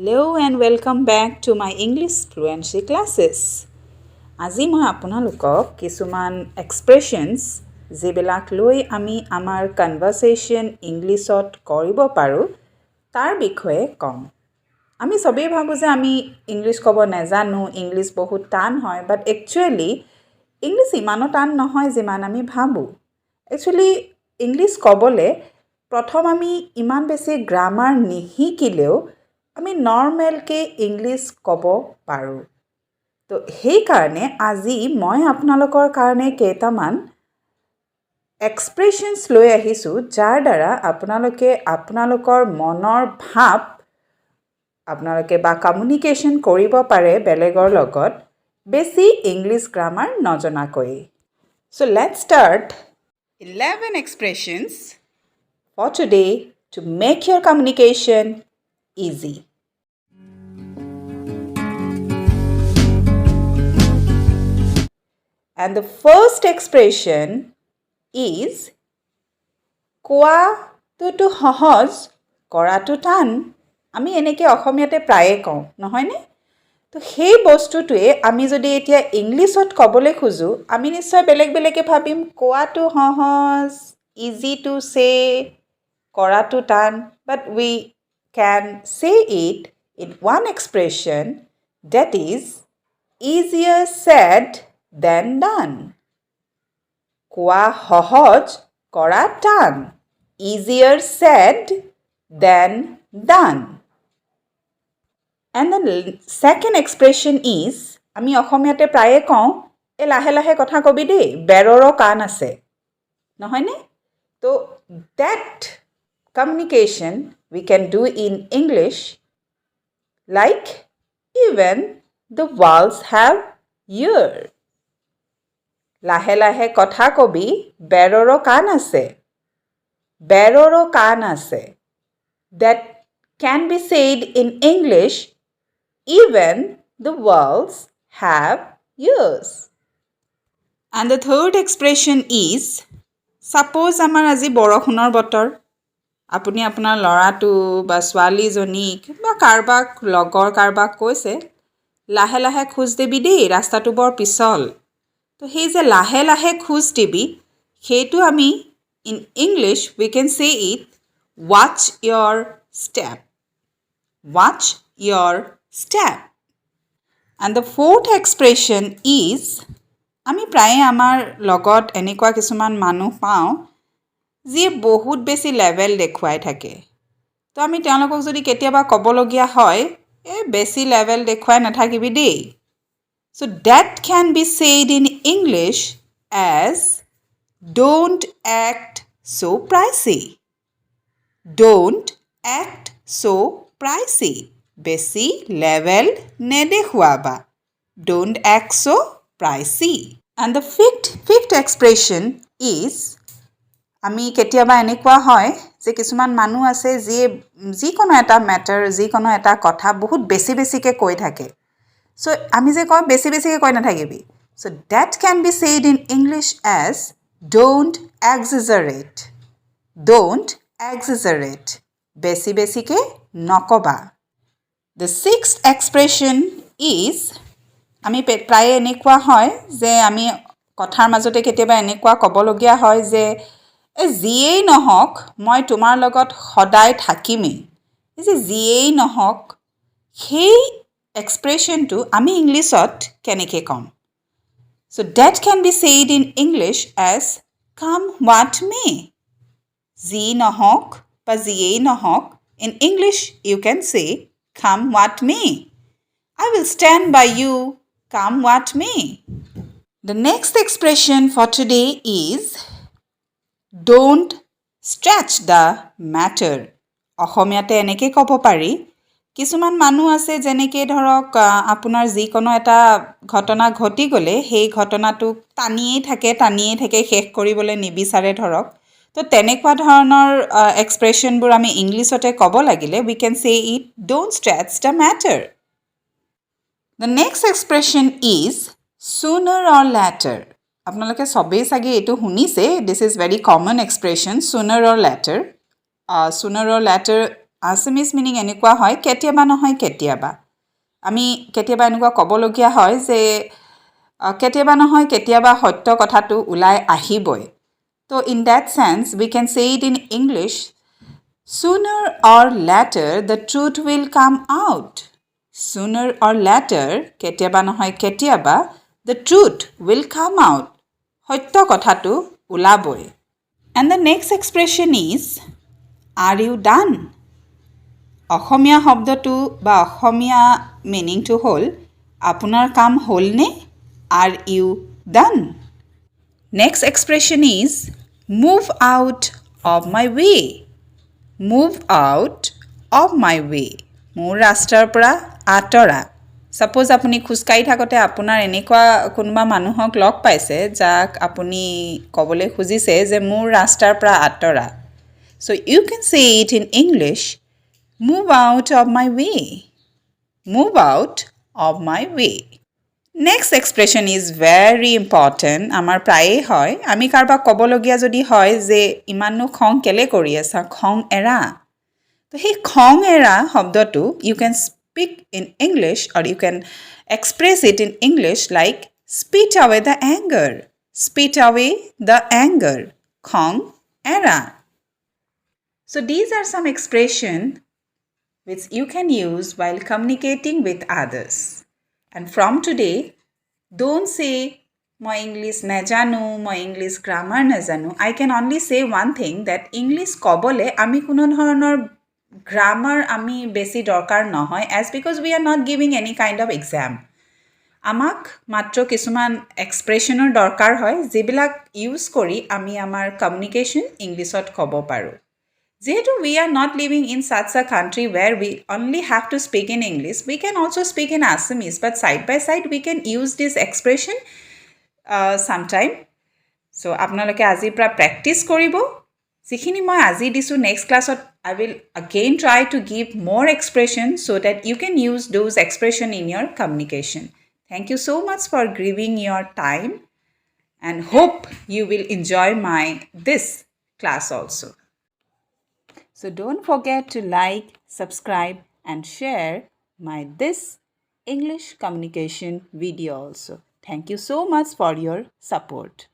Hello and welcome back to my English fluency classes. আজি মই আপোনালোকক কিছুমান এক্সপ্ৰেছনছ যিবিলাক লৈ আমি আমাৰ কনভাৰচেশ্যন ইংলিছত কৰিব পাৰোঁ তাৰ বিষয়ে কম। আমি সবেই ভাবো যে আমি ইংলিছ ক'ব নাজানো, ইংলিছ বহুত টান হয়, বাট একচুৱেলি ইংলিছ ইমানো টান নহয় যিমান আমি ভাবোঁ। একচুৱেলি ইংলিছ ক'বলৈ প্ৰথম আমি ইমান বেছি গ্ৰামাৰ নিশিকিলেও আমি নৰ্মেলকৈ ইংলিছ ক'ব পাৰোঁ। তো সেইকাৰণে আজি মই আপোনালোকৰ কাৰণে কেইটামান এক্সপ্ৰেছনছ লৈ আহিছোঁ যাৰ দ্বাৰা আপোনালোকে আপোনালোকৰ মনৰ ভাৱ আপোনালোকে বা কমিউনিকেশ্যন কৰিব পাৰে বেলেগৰ লগত বেছি ইংলিছ গ্ৰামাৰ নজনাকৈ। So let's start 11 expressions for today to make your communication easy. And the first expression is কোৱাটো সহজ কৰাটো টান। আমি এনেকৈ অসমীয়াতে প্ৰায়ে কওঁ নহয়নে? তো সেই বস্তুটোৱে আমি যদি এতিয়া ইংলিছত ক'বলৈ খোজোঁ আমি নিশ্চয় বেলেগ বেলেগকৈ ভাবিম। কোৱাটো সহজ, ইজি টু চে, কৰাটো টান। বাট উই can say it in one expression that is easier said than done. কোৱা সহজ কৰা টান, easier said than done. And the second expression is আমি অসমীয়াতে প্ৰায়ে কওঁ লাহে লাহে কথা কবি দেই, বেৰৰো কাণ আছে নহয়নে? তো that communication we can do in English like even the walls have ears. লাহে লাহে কথা কবি বেৰৰো কাণ আছে, বেৰৰো কাণ আছে. That can be said in English even the walls have ears. And the third expression is suppose আমাৰ আজি বৰষুণৰ বতৰ, আপুনি আপোনাৰ ল'ৰাটো বা ছোৱালীজনীক বা কাৰোবাক লগৰ কাৰোবাক কৈছে লাহে লাহে খোজ দিবি দেই, ৰাস্তাটো বৰ পিছল। তো সেই যে লাহে লাহে খোজ দিবি সেইটো আমি in English we can say it watch your step, watch your step. And the fourth expression is আমি প্ৰায়ে আমাৰ লগত এনেকুৱা কিছুমান মানুহ পাওঁ যিয়ে বহুত বেছি লেভেল দেখুৱাই থাকে। তো আমি তেওঁলোকক যদি কেতিয়াবা ক'বলগীয়া হয় বেছি লেভেল দেখুৱাই নাথাকিবি দেই। So that can be said in English as don't act so pricey. Don't act so pricey. বেছি level নেদেখুৱাবা. Don't act so pricey. And the fifth expression is আমি কেতিয়াবা এনেকুৱা হয় যে কিছুমান মানুহ আছে যিকোনো এটা মেটাৰ, যিকোনো এটা কথা বহুত বেছি বেছিকৈ কৈ থাকে। So আমি যে কওঁ বেছি বেছিকৈ কৈ নাথাকিবি। So that can be said in English as don't exaggerate. Don't exaggerate. বেছি বেছিকৈ নকবা। The sixth expression is আমি প্ৰায়ে এনেকুৱা হয় যে আমি কথাৰ মাজতে কেতিয়াবা এনেকুৱা ক'বলগীয়া হয় যে যিয়েই নহওক মই তোমাৰ লগত সদায় থাকিমেই। এই যে যিয়েই নহওক সেই এক্সপ্ৰেশ্যনটো আমি ইংলিছত কেনেকৈ ক'ম? So that can be said in English as come what may. যি নহওক বা যিয়েই নহওক in English you can say come what may. I will stand by you come what may. The next expression for today is don't stretch the matter. অসমীয়াতে এনেকৈ ক'ব পাৰি কিছুমান মানুহ আছে যেনেকৈ ধৰক আপোনাৰ যিকোনো এটা ঘটনা ঘটি গ'লে সেই ঘটনাটোক টানিয়েই থাকে শেষ কৰিবলৈ নিবিচাৰে ধৰক। তো তেনেকুৱা ধৰণৰ এক্সপ্ৰেশ্যনবোৰ আমি ইংলিছতে ক'ব লাগিলে we can say it don't stretch the matter. The next expression is sooner or later. আপোনালোকে সবেই চাগে এইটো শুনিছে, this is very common expression sooner or later. Sooner or later Assamese meaning এনেকুৱা হয় কেতিয়াবা নহয় কেতিয়াবা আমি কেতিয়াবা এনেকুৱা ক'বলগীয়া হয় যে কেতিয়াবা নহয় কেতিয়াবা সত্য কথাটো ওলাই আহিবই তো in that sense we can say it in English sooner or later the truth will come out sooner or later কেতিয়াবা নহয় কেতিয়াবা the truth will come out সত্য কথাটো ওলাবই and the next expression is are you done অসমীয়া শব্দটো বা অসমীয়া মিনিংটো হ'ল আপোনাৰ কাম হ'লনে are you done next expression is move out of my way move out of my way মোৰ ৰাস্তাৰ পৰা আঁতৰা সাপোজ আপুনি খুজকাঢ়ি থাকোঁতে আপোনাৰ এনেকুৱা কোনোবা মানুহক লগ পাইছে যাক আপুনি ক'বলৈ খুজিছে যে মোৰ ৰাস্তাৰ পৰা আঁতৰা so you can say it in English move out of my way move out of my way next expression is very important আমাৰ প্ৰায়ে হয় আমি কাৰোবাক ক'বলগীয়া যদি হয় যে ইমানো খং কেলে কৰি আছা খং এৰা তো সেই খং এৰা শব্দটো you can speak in English or you can express it in English like spit away the anger spit away the anger খং এৰা so these are some expressions which you can use while communicating with others and from today don't say মই English নাজানো মই English grammar নাজানো I can only say one thing that English ক'বলৈ আমি কোনো ধৰণৰ গ্ৰামাৰ আমি বেছি দৰকাৰ নহয় as because we are not giving any kind of exam আমাক মাত্ৰ কিছুমান এক্সপ্ৰেছনৰ দৰকাৰ হয় যিবিলাক ইউজ কৰি আমি আমাৰ কমিউনিকেশ্যন ইংলিছত ক'ব পাৰোঁ যেহেতু we are not living in such a country where we only have to speak in English we can also speak in Assamese but side by side we can use this expression sometime so আপোনালোকে আজিৰ পৰা practice কৰিব যিখিনি মই আজি দিছো next ক্লাছত I will again try to give more expression so that you can use those expression in your communication thank you so much for giving your time and hope you will enjoy this class also so don't forget to like subscribe and share this English communication video also thank you so much for your support